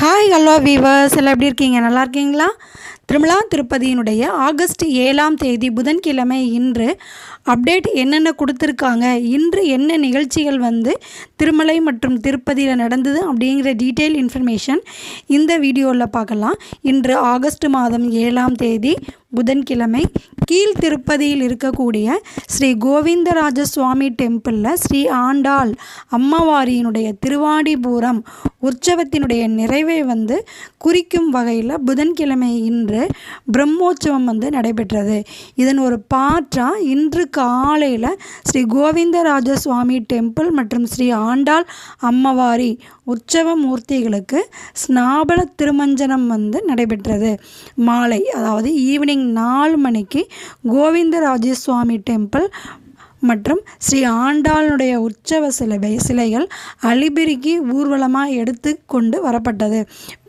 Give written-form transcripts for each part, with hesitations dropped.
Hi hello viewers எல்லாம் எப்படி இருக்கீங்க? நல்லா இருக்கீங்களா? திருமலா திருப்பதியினுடைய ஆகஸ்ட் 7ஆம் தேதி புதன்கிழமை இன்று அப்டேட் என்னென்ன கொடுத்துருக்காங்க, இன்று என்ன நிகழ்ச்சிகள் திருமலை மற்றும் திருப்பதியில் நடந்தது அப்படிங்கிற டீட்டெயில் இன்ஃபர்மேஷன் இந்த வீடியோவில் பார்க்கலாம். இன்று ஆகஸ்ட் மாதம் 7ஆம் தேதி புதன்கிழமை கீழ் திருப்பதியில் இருக்கக்கூடிய ஸ்ரீ கோவிந்தராஜ சுவாமி டெம்பிளில் ஸ்ரீ ஆண்டாள் அம்மவாரியினுடைய திருவாடிபூரம் உற்சவத்தினுடைய நிறைவை குறிக்கும் வகையில் புதன்கிழமை இன்று பிரம்மோற்சவம் நடைபெற்றது. இதன் ஒரு பாற்றாக இன்று காலையில் ஸ்ரீ கோவிந்தராஜ சுவாமி டெம்பிள் மற்றும் ஸ்ரீ ஆண்டாள் அம்மவாரி உற்சவ மூர்த்திகளுக்கு ஸ்நாபன திருமஞ்சனம் நடைபெற்றது. மாலை, அதாவது ஈவினிங் 4 மணிக்கு கோவிந்தராஜ சுவாமி டெம்பிள் மற்றும் ஸ்ரீ ஆண்டாளுடைய உற்சவ சிலைகள் அலிபிரிக்கு ஊர்வலமாக எடுத்து கொண்டு வரப்பட்டது.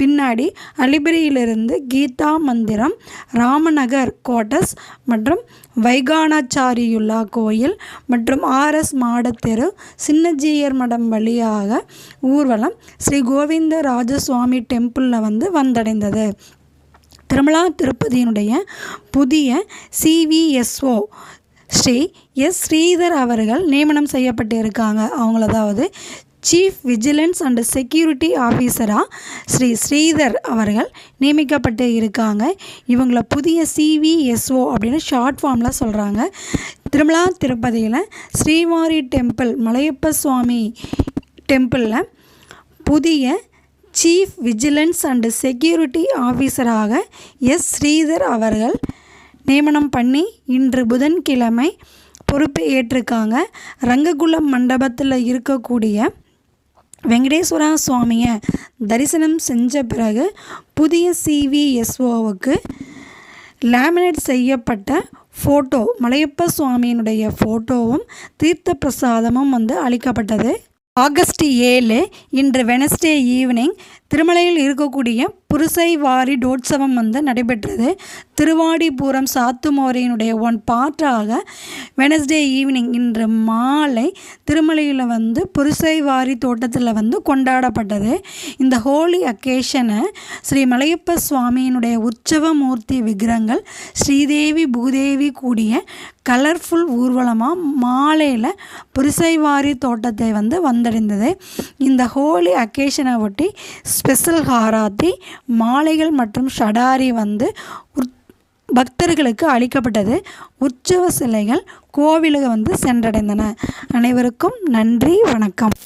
பின்னாடி அலிபிரியிலிருந்து கீதா மந்திரம், ராமநகர் கோட்டஸ் மற்றும் வைகானாச்சாரியுல்லா கோயில் மற்றும் ஆர்எஸ் மாடத்தெரு, சின்னஜீயர் மடம் வழியாக ஊர்வலம் ஸ்ரீ கோவிந்தராஜ சுவாமி டெம்பிளில் வந்தடைந்தது. திருமலா திருப்பதியினுடைய புதிய சிவிஎஸ்ஓ ஸ்ரீ எஸ் ஸ்ரீதர் அவர்கள் நியமனம் செய்யப்பட்டு இருக்காங்க. அதாவது சீஃப் விஜிலன்ஸ் அண்ட் செக்யூரிட்டி ஆஃபீஸராக ஸ்ரீ ஸ்ரீதர் அவர்கள் நியமிக்கப்பட்டு இருக்காங்க. இவங்கள புதிய சிவிஎஸ்ஓ அப்படின்னு ஷார்ட் ஃபார்மில் சொல்கிறாங்க. திருமலா திருப்பதியில் ஸ்ரீவாரி டெம்பிள் மலையப்ப சுவாமி டெம்பிளில் புதிய சீஃப் விஜிலன்ஸ் அண்ட் செக்யூரிட்டி ஆஃபீஸராக எஸ் ஸ்ரீதர் அவர்கள் நியமனம் பண்ணி இன்று புதன்கிழமை பொறுப்பு ஏற்றிருக்காங்க. ரங்ககுலம் மண்டபத்தில் இருக்கக்கூடிய வெங்கடேஸ்வரா சுவாமியை தரிசனம் செஞ்ச பிறகு புதிய சிவிஎஸ்ஓவுக்கு லேமினேட் செய்யப்பட்ட ஃபோட்டோ, மலையப்ப சுவாமியினுடைய ஃபோட்டோவும் தீர்த்த பிரசாதமும் அளிக்கப்பட்டது. ஆகஸ்ட் 7 இன்று வெனஸ்டே ஈவினிங் திருமலையில் இருக்கக்கூடிய புருசை வாரி டோட்சவம் நடைபெற்றது. திருவாடிபூரம் சாத்துமோரையினுடைய பாற்றாக வெனஸ்டே ஈவினிங் இன்று மாலை திருமலையில் புருசை வாரி தோட்டத்தில் கொண்டாடப்பட்டது. இந்த ஹோலி அக்கேஷனை ஸ்ரீ மலையப்ப சுவாமியினுடைய உற்சவ மூர்த்தி விக்கிரகங்கள் ஸ்ரீதேவி பூதேவி கூடிய கலர்ஃபுல் ஊர்வலமாக மாலையில் புருசைவாரி தோட்டத்தை வந்தடைந்தது. இந்த ஹோலி அக்கேஷனை ஒட்டி ஸ்பெஷல் ஹாராத்தி, மாலைகள் மற்றும் ஷடாரி பக்தர்களுக்கு அளிக்கப்பட்டது. உற்சவ சிலைகள் கோவிலுக்கு சென்றடைந்தன. அனைவருக்கும் நன்றி, வணக்கம்.